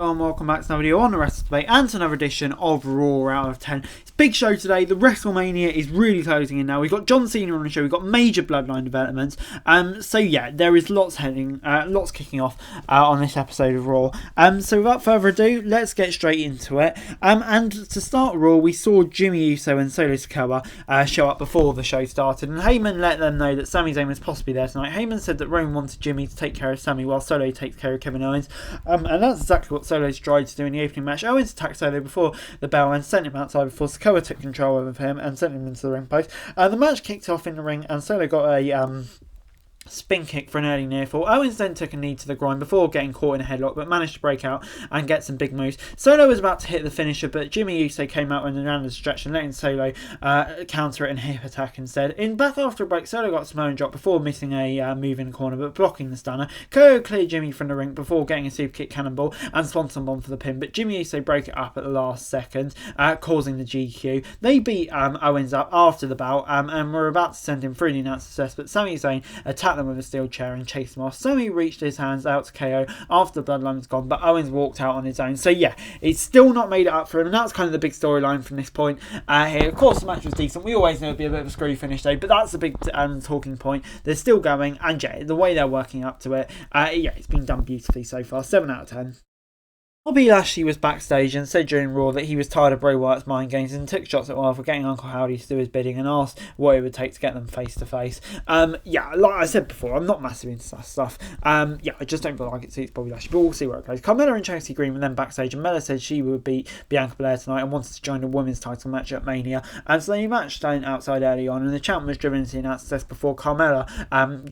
And welcome back to another video on the Wrestle Debate and to another edition of Raw out of 10. It's a big show today. The WrestleMania is really closing in now. We've got John Cena on the show. We've got major bloodline developments. So yeah, there is lots kicking off on this episode of Raw. So without further ado, let's get straight into it. And to start Raw, we saw Jimmy Uso and Solo Sikoa show up before the show started, and Heyman let them know that Sami Zayn was possibly there tonight. Heyman said that Roman wanted Jimmy to take care of Sami while Solo takes care of Kevin Owens, and that's exactly what Solo's tried to do in the opening match. Owens attacked Solo before the bell and sent him outside before Sikoa took control of him and sent him into the ring post. The match kicked off in the ring and Solo got a spin kick for an early near fall. Owens then took a knee to the groin before getting caught in a headlock, but managed to break out and get some big moves. Solo was about to hit the finisher, but Jimmy Uso came out and ran the stretch and letting Solo counter it and hip attack instead. Back after a break, Solo got a Samoan drop before missing a move in the corner but blocking the stunner. KO cleared Jimmy from the ring before getting a super kick cannonball and swanton bomb for the pin, but Jimmy Uso broke it up at the last second, causing the GQ. They beat Owens up after the bout and were about to send him through the announcer's desk, but Sami Zayn attacked them with a steel chair and chased him off. Sami reached his hands out to KO after the bloodline was gone, but Owens walked out on his own. So yeah, it's still not made it up for him, and that's kind of the big storyline from this point here. Of course, the match was decent. We always know it'd be a bit of a screw finish though, but that's the big talking point. They're still going, and yeah, the way they're working up to it, yeah, it's been done beautifully so far. 7 out of 10. Bobby Lashley was backstage and said during Raw that he was tired of Bray Wyatt's mind games and took shots at Wyatt for getting Uncle Howdy to do his bidding and asked what it would take to get them face to face. Yeah, like I said before, I'm not massive into that stuff. Yeah, I just don't feel like it suits Bobby Lashley, but we'll see where it goes. Carmella and Chelsea Green were then backstage, and Mella said she would beat Bianca Belair tonight and wanted to join the women's title match at Mania. And so they matched outside early on, and the champ was driven into the announcer's desk before Carmella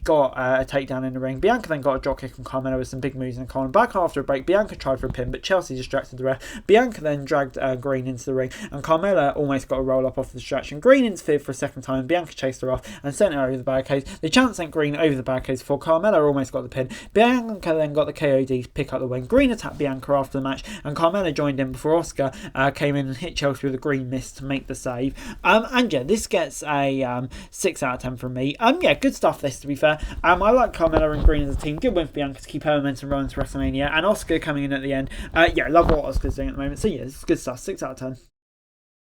got a takedown in the ring. Bianca then got a drop kick on Carmella with some big moves in the corner. Back after a break, Bianca tried for a pin, but Chelsea distracted the ref. Bianca then dragged Green into the ring, and Carmella almost got a roll up off the distraction. Green interfered for a second time. Bianca chased her off and sent her over the barricades. The champ sent Green over the barricades before Carmella almost got the pin. Bianca then got the KOD to pick up the win. Green attacked Bianca after the match, and Carmella joined in before Oscar came in and hit Chelsea with a green mist to make the save. And yeah, this gets a 6 out of 10 from me. Yeah, good stuff this, to be fair. I like Carmella and Green as a team. Good win for Bianca to keep her momentum rolling to WrestleMania, and Oscar coming in at the end. Yeah, I love what Oscar's doing at the moment. So yeah, it's good stuff. 6 out of 10.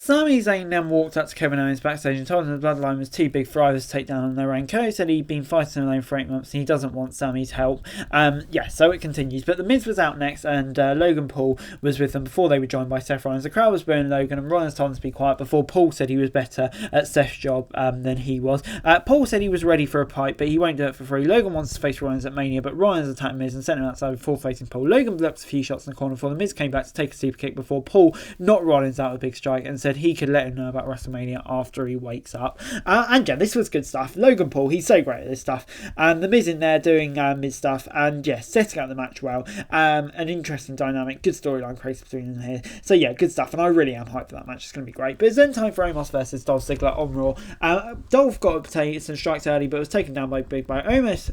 Sami Zayn then walked up to Kevin Owens backstage and told him the bloodline was too big for either to take down on their own. KO said he'd been fighting alone for 8 months and he doesn't want Sami's help. Yeah, so it continues. But The Miz was out next, and Logan Paul was with them before they were joined by Seth Rollins. The crowd was booing Logan, and Rollins told him to be quiet before Paul said he was better at Seth's job than he was. Paul said he was ready for a fight, but he won't do it for free. Logan wants to face Rollins at Mania, but Rollins attacked Miz and sent him outside before facing Paul. Logan blocked a few shots in the corner before The Miz came back to take a super kick before Paul knocked Rollins out with a big strike and said he could let him know about WrestleMania after he wakes up. And yeah, this was good stuff. Logan Paul, he's so great at this stuff. The Miz in there doing Miz stuff, and yeah, setting up the match well. An interesting dynamic, good storyline created between them here. So yeah, good stuff, and I really am hyped for that match. It's going to be great. But it's then time for Omos versus Dolph Ziggler on Raw. Dolph got some strikes early, but was taken down by Big Bang. Omos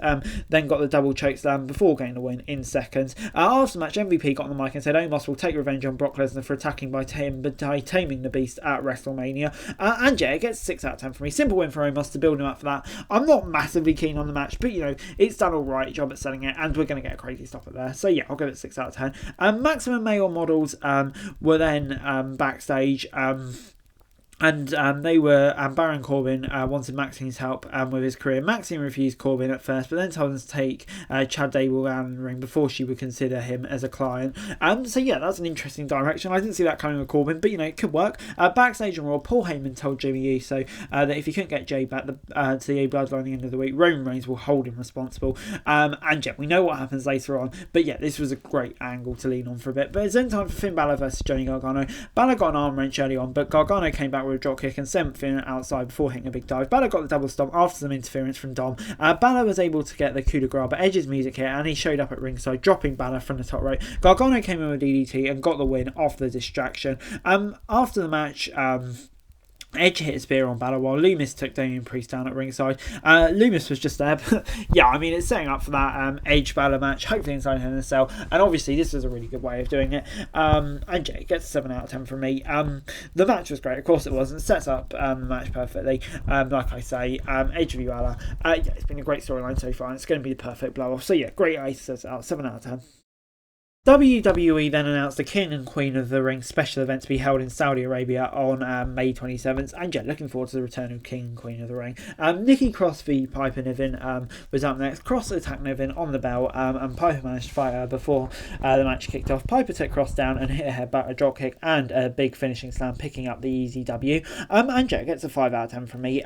then got the double choke slam before getting the win in seconds. After the match, MVP got on the mic and said Omos will take revenge on Brock Lesnar for attacking by taming the Beast at WrestleMania. And yeah, it gets 6 out of 10 for me. Simple win for Omos to build him up for that. I'm not massively keen on the match, but you know, it's done all right job at selling it, and we're going to get a crazy stop at there. So yeah, I'll give it 6 out of 10. Maximum Male Models were then backstage. And they were, Baron Corbin wanted Maxine's help with his career. Maxine refused Corbin at first, but then told him to take Chad Gable down in the ring before she would consider him as a client. So yeah, that's an interesting direction. I didn't see that coming with Corbin, but you know, it could work. Backstage on Raw, Paul Heyman told Jimmy Uso that if he couldn't get Jay back to the A Bloodline at the end of the week, Roman Reigns will hold him responsible. And yeah, we know what happens later on, but yeah, this was a great angle to lean on for a bit. But it's then time for Finn Balor versus Johnny Gargano. Balor got an arm wrench early on, but Gargano came back with a drop kick and sent Finn outside before hitting a big dive. Balor got the double stomp after some interference from Dom. Balor was able to get the coup de grace, but Edge's music hit and he showed up at ringside, dropping Balor from the top rope. Gargano came in with DDT and got the win off the distraction. After the match, Edge hit a spear on Balor while Loomis took Damian Priest down at ringside. Loomis was just there, but yeah, I mean, it's setting up for that Edge Balor match, hopefully inside Hell in a Cell, and obviously this is a really good way of doing it. And yeah, it gets a 7 out of 10 from me. The match was great, of course it was, and sets up the match perfectly. Like I say, Edge v Balor, yeah, it's been a great storyline so far, and it's going to be the perfect blow off. So yeah, great ace, 7 out of 10. WWE then announced the King and Queen of the Ring special event to be held in Saudi Arabia on May 27th, and yeah, looking forward to the return of King and Queen of the Ring. Nikki Cross v Piper Niven was up next. Cross attacked Niven on the bell, and Piper managed to fight her before the match kicked off. Piper took Cross down and hit her headbutt, a dropkick, and a big finishing slam, picking up the easy W. And yeah, gets a 5 out of 10 from me.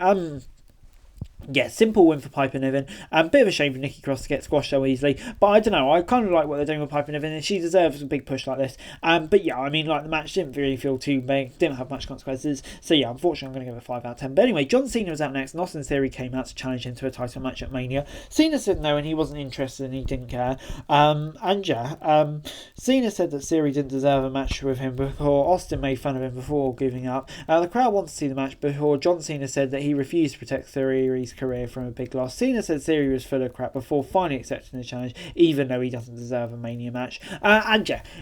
Yeah, simple win for Piper Niven. Bit of a shame for Nikki Cross to get squashed so easily, but I don't know. I kind of like what they're doing with Piper Niven, and she deserves a big push like this. But yeah, I mean, like, the match didn't really feel too big, didn't have much consequences. So yeah, unfortunately, I'm going to give it a 5 out of 10. But anyway, John Cena was out next, and Austin Theory came out to challenge him to a title match at Mania. Cena said no, and he wasn't interested, and he didn't care. Cena said that Theory didn't deserve a match with him before Austin made fun of him before giving up. The crowd wanted to see the match before John Cena said that he refused to protect Theory's career from a big loss. Cena said Theory was full of crap before finally accepting the challenge, even though he doesn't deserve a Mania match.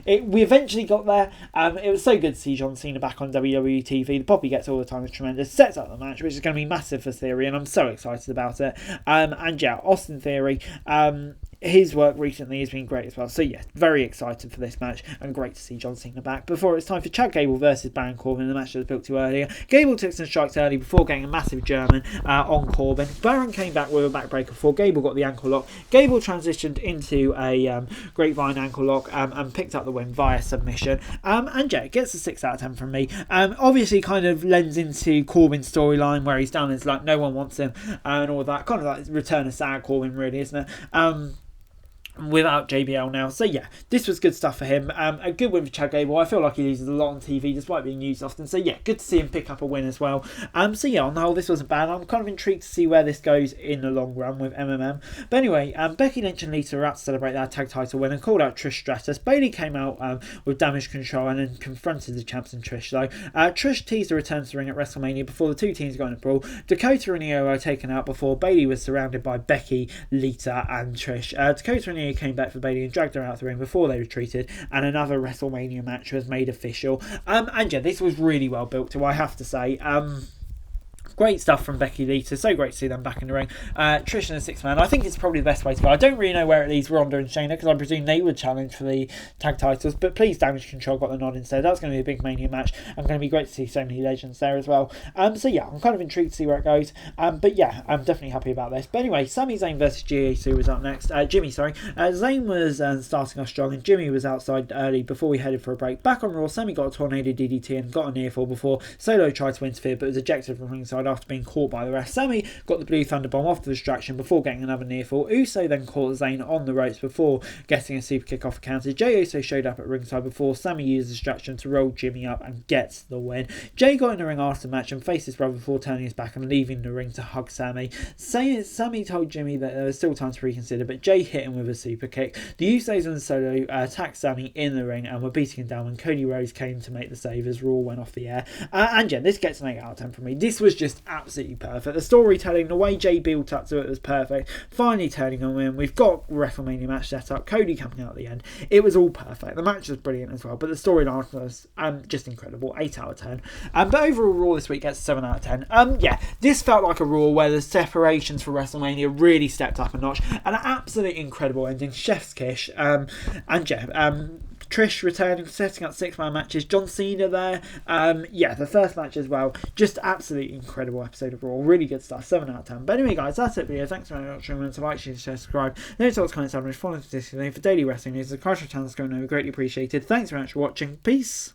We eventually got there. It was so good to see John Cena back on WWE TV. The pop he gets all the time is tremendous. Sets up the match, which is going to be massive for Theory, and I'm so excited about it. Austin Theory, his work recently has been great as well. So yeah, very excited for this match, and great to see John Cena back. Before it's time for Chad Gable versus Baron Corbin, the match that was built to earlier. Gable took some strikes early before getting a massive German on Corbin. Baron came back with a backbreaker before Gable got the ankle lock. Gable transitioned into a grapevine ankle lock and picked up the win via submission. It gets a 6 out of 10 from me. Obviously kind of lends into Corbin's storyline where he's down as like no one wants him and all that. Kind of like return of sad Corbin, really, isn't it? Without JBL now. So yeah, this was good stuff for him. A good win for Chad Gable. I feel like he loses a lot on TV despite being used often. So yeah, good to see him pick up a win as well. On the whole, this wasn't bad. I'm kind of intrigued to see where this goes in the long run with MMM. But anyway, Becky Lynch and Lita were out to celebrate their tag title win and called out Trish Stratus. Bayley came out with Damage Control and then confronted the champs and Trish though. Trish teased the return to the ring at WrestleMania before the two teams got in a brawl. Dakota and Io were taken out before Bayley was surrounded by Becky, Lita and Trish. Dakota and Io came back for Bayley and dragged her out of the ring before they retreated, and another WrestleMania match was made official. This was really well built too, I have to say. Great stuff from Becky Lita. So great to see them back in the ring. Trish and a 6-man. I think it's probably the best way to go. I don't really know where it leaves Ronda and Shayna because I presume they would challenge for the tag titles. But please, Damage Control got the nod instead. That's going to be a big Mania match. And going to be great to see so many legends there as well. I'm kind of intrigued to see where it goes. I'm definitely happy about this. But anyway, Sami Zayn versus Jey was up next. Zayn was starting off strong and Jimmy was outside early before we headed for a break. Back on Raw, Sami got a tornado DDT and got a near fall before Solo tried to interfere but was ejected from ringside after being caught by the rest. Sami got the blue thunder bomb off the distraction before getting another near fall. Uso then caught Zayn on the ropes before getting a super kick off a counter. Jey also showed up at ringside before Sami used the distraction to roll Jimmy up and gets the win. Jey got in the ring after the match and faced his brother before turning his back and leaving the ring to hug Sami. Sami told Jimmy that there was still time to reconsider, but Jey hit him with a super kick. The Usos and Solo attacked Sami in the ring and were beating him down when Cody Rhodes came to make the save as Raw went off the air. This gets an 8 out of 10 from me. This was just absolutely perfect. The storytelling, the way Jey built up to it was perfect. Finally turning on him. We've got WrestleMania match set up. Cody coming out at the end. It was all perfect. The match was brilliant as well, but the storyline was just incredible. 8 out of 10. But overall, Raw this week gets 7 out of 10. This felt like a Raw where the separations for WrestleMania really stepped up a notch. An absolutely incredible ending. Chef's kiss. Trish returning, setting up 6-man matches. John Cena there. The first match as well. Just absolutely incredible episode of Raw. Really good stuff. 7 out of 10. But anyway, guys, that's it for the video. Thanks very much for watching. Remember to like, share, subscribe. No thoughts, comments, follow us for daily wrestling news. The Crash channel is going over. Greatly appreciated. Thanks very much for watching. Peace.